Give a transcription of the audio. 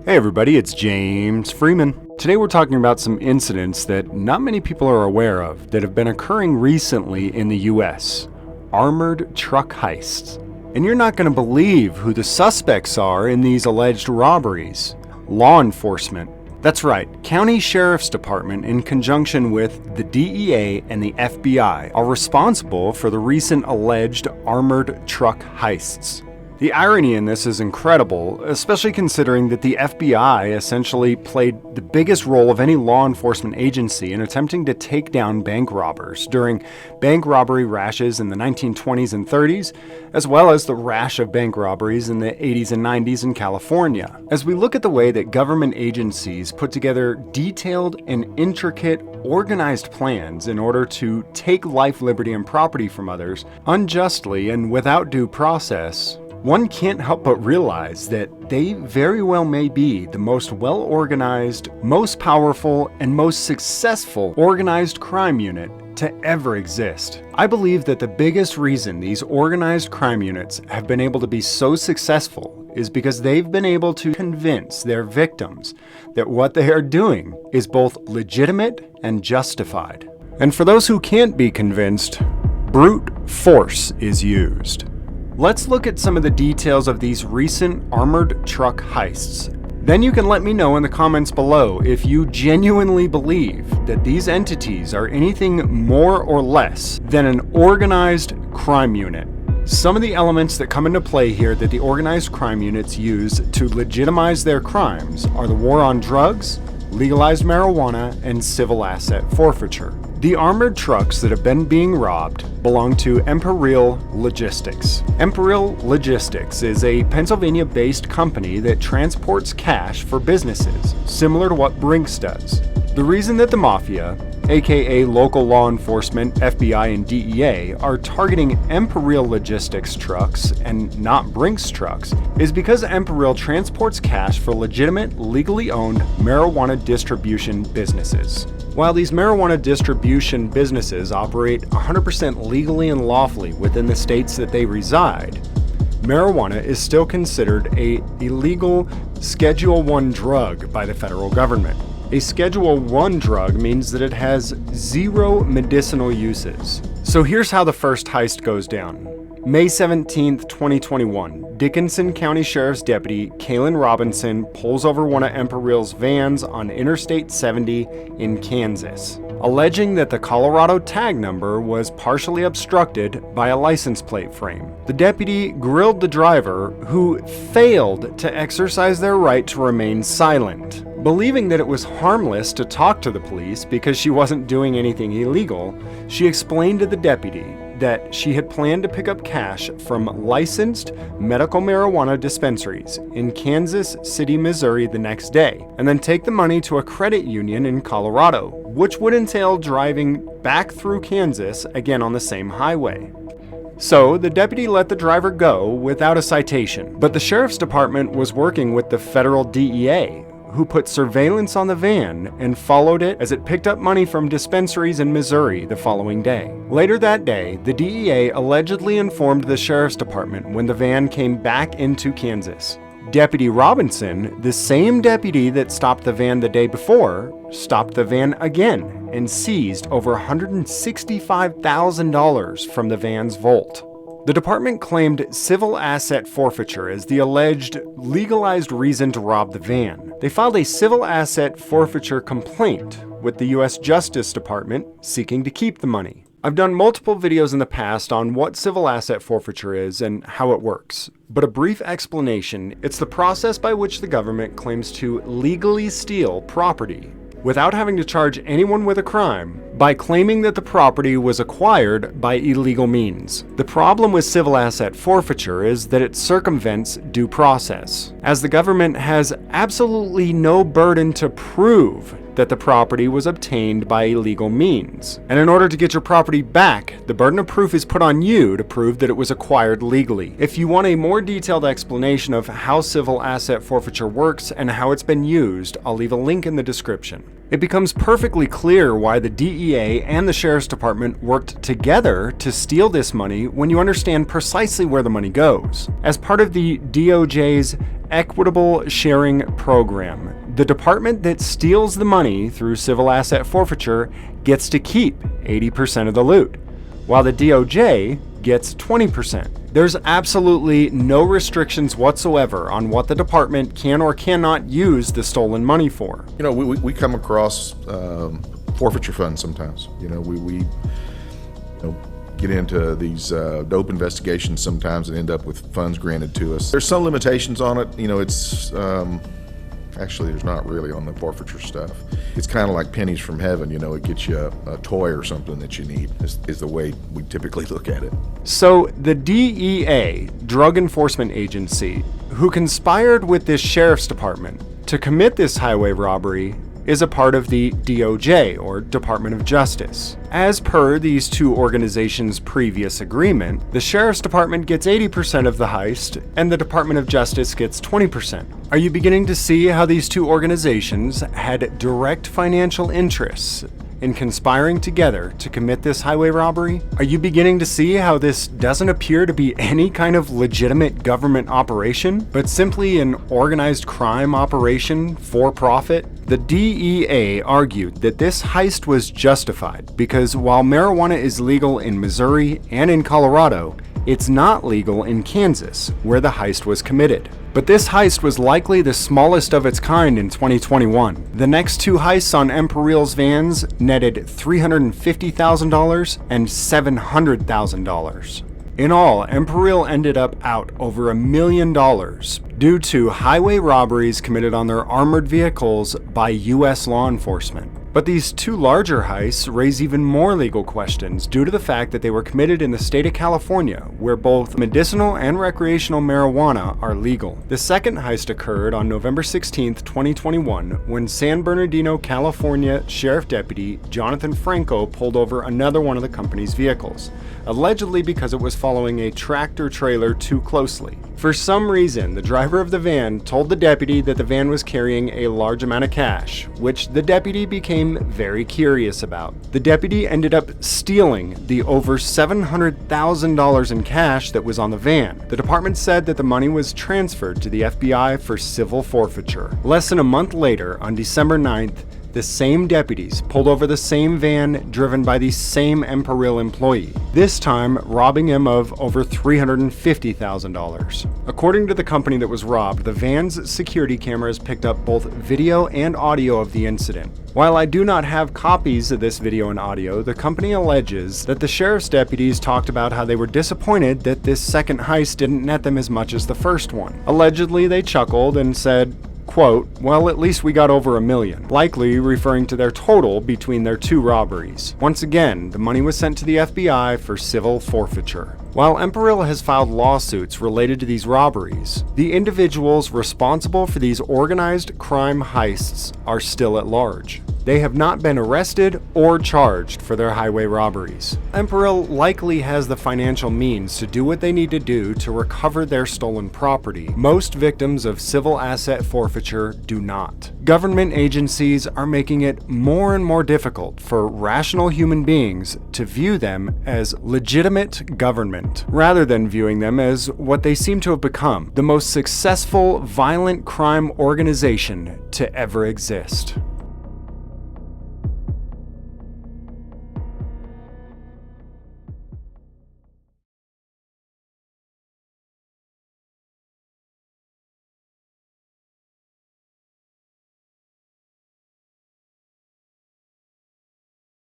Hey everybody, it's James Freeman. Today we're talking about some incidents that not many people are aware of that have been occurring recently in the US. Armored truck heists. And you're not going to believe who the suspects are in these alleged robberies. Law enforcement. That's right, County Sheriff's Department in conjunction with the DEA and the FBI are responsible for the recent alleged armored truck heists. The irony in this is incredible, especially considering that the FBI essentially played the biggest role of any law enforcement agency in attempting to take down bank robbers during bank robbery rashes in the 1920s and 30s, as well as the rash of bank robberies in the 80s and 90s in California. As we look at the way that government agencies put together detailed and intricate, organized plans in order to take life, liberty, and property from others unjustly and without due process, one can't help but realize that they very well may be the most well-organized, most powerful, and most successful organized crime unit to ever exist. I believe that the biggest reason these organized crime units have been able to be so successful is because they've been able to convince their victims that what they are doing is both legitimate and justified. And for those who can't be convinced, brute force is used. Let's look at some of the details of these recent armored truck heists. Then you can let me know in the comments below if you genuinely believe that these entities are anything more or less than an organized crime unit. Some of the elements that come into play here that the organized crime units use to legitimize their crimes are the war on drugs, legalized marijuana, and civil asset forfeiture. The armored trucks that have been being robbed belong to Imperial Logistics. Imperial Logistics is a Pennsylvania-based company that transports cash for businesses, similar to what Brinks does. The reason that the mafia, aka local law enforcement, FBI, and DEA, are targeting Imperial Logistics trucks and not Brinks trucks is because Imperial transports cash for legitimate, legally owned marijuana distribution businesses. While these marijuana distribution businesses operate 100% legally and lawfully within the states that they reside, marijuana is still considered an illegal Schedule I drug by the federal government. A Schedule I drug means that it has zero medicinal uses. So here's how the first heist goes down. May 17th, 2021, Dickinson County Sheriff's Deputy Kalen Robinson pulls over one of Imperial's vans on Interstate 70 in Kansas, alleging that the Colorado tag number was partially obstructed by a license plate frame. The deputy grilled the driver, who failed to exercise their right to remain silent. Believing that it was harmless to talk to the police because she wasn't doing anything illegal, she explained to the deputy that she had planned to pick up cash from licensed medical marijuana dispensaries in Kansas City, Missouri the next day, and then take the money to a credit union in Colorado, which would entail driving back through Kansas again on the same highway. So the deputy let the driver go without a citation, but the sheriff's department was working with the federal DEA, who put surveillance on the van and followed it as it picked up money from dispensaries in Missouri the following day. Later that day, the DEA allegedly informed the sheriff's department when the van came back into Kansas. Deputy Robinson, the same deputy that stopped the van the day before, stopped the van again and seized over $165,000 from the van's vault. The department claimed civil asset forfeiture as the alleged legalized reason to rob the van. They filed a civil asset forfeiture complaint with the U.S. Justice Department seeking to keep the money. I've done multiple videos in the past on what civil asset forfeiture is and how it works, but a brief explanation: it's the process by which the government claims to legally steal property without having to charge anyone with a crime by claiming that the property was acquired by illegal means. The problem with civil asset forfeiture is that it circumvents due process, as the government has absolutely no burden to prove that the property was obtained by illegal means. And in order to get your property back, the burden of proof is put on you to prove that it was acquired legally. If you want a more detailed explanation of how civil asset forfeiture works and how it's been used, I'll leave a link in the description. It becomes perfectly clear why the DEA and the Sheriff's Department worked together to steal this money when you understand precisely where the money goes. As part of the DOJ's Equitable Sharing Program, the department that steals the money through civil asset forfeiture gets to keep 80% of the loot, while the DOJ gets 20%. There's absolutely no restrictions whatsoever on what the department can or cannot use the stolen money for. You know, we come across forfeiture funds sometimes. You know, we get into these dope investigations sometimes and end up with funds granted to us. There's some limitations on it. You know, it's actually there's not really on the forfeiture stuff. It's kind of like pennies from heaven. You know, it gets you a toy or something that you need is the way we typically look at it. So the DEA, Drug Enforcement Agency, who conspired with this sheriff's department to commit this highway robbery, is a part of the DOJ, or Department of Justice. As per these two organizations' previous agreement, the Sheriff's Department gets 80% of the heist, and the Department of Justice gets 20%. Are you beginning to see how these two organizations had direct financial interests in conspiring together to commit this highway robbery? Are you beginning to see how this doesn't appear to be any kind of legitimate government operation, but simply an organized crime operation for profit? The DEA argued that this heist was justified because while marijuana is legal in Missouri and in Colorado, it's not legal in Kansas, where the heist was committed. But this heist was likely the smallest of its kind in 2021. The next two heists on Emperil's vans netted $350,000 and $700,000. In all, Emperil ended up out over $1 million due to highway robberies committed on their armored vehicles by U.S. law enforcement. But these two larger heists raise even more legal questions due to the fact that they were committed in the state of California, where both medicinal and recreational marijuana are legal. The second heist occurred on November 16, 2021, when San Bernardino, California Sheriff Deputy Jonathan Franco pulled over another one of the company's vehicles, allegedly because it was following a tractor trailer too closely. For some reason, the driver of the van told the deputy that the van was carrying a large amount of cash, which the deputy became very curious about. The deputy ended up stealing the over $700,000 in cash that was on the van. The department said that the money was transferred to the FBI for civil forfeiture. Less than a month later, on December 9th, the same deputies pulled over the same van driven by the same Emperil employee, this time robbing him of over $350,000. According to the company that was robbed, the van's security cameras picked up both video and audio of the incident. While I do not have copies of this video and audio, the company alleges that the sheriff's deputies talked about how they were disappointed that this second heist didn't net them as much as the first one. Allegedly, they chuckled and said, quote, "Well, at least we got over $1 million," likely referring to their total between their two robberies. Once again, the money was sent to the FBI for civil forfeiture. While Emperil has filed lawsuits related to these robberies, the individuals responsible for these organized crime heists are still at large. They have not been arrested or charged for their highway robberies. Emperil likely has the financial means to do what they need to do to recover their stolen property. Most victims of civil asset forfeiture do not. Government agencies are making it more and more difficult for rational human beings to view them as legitimate government, rather than viewing them as what they seem to have become, the most successful violent crime organization to ever exist.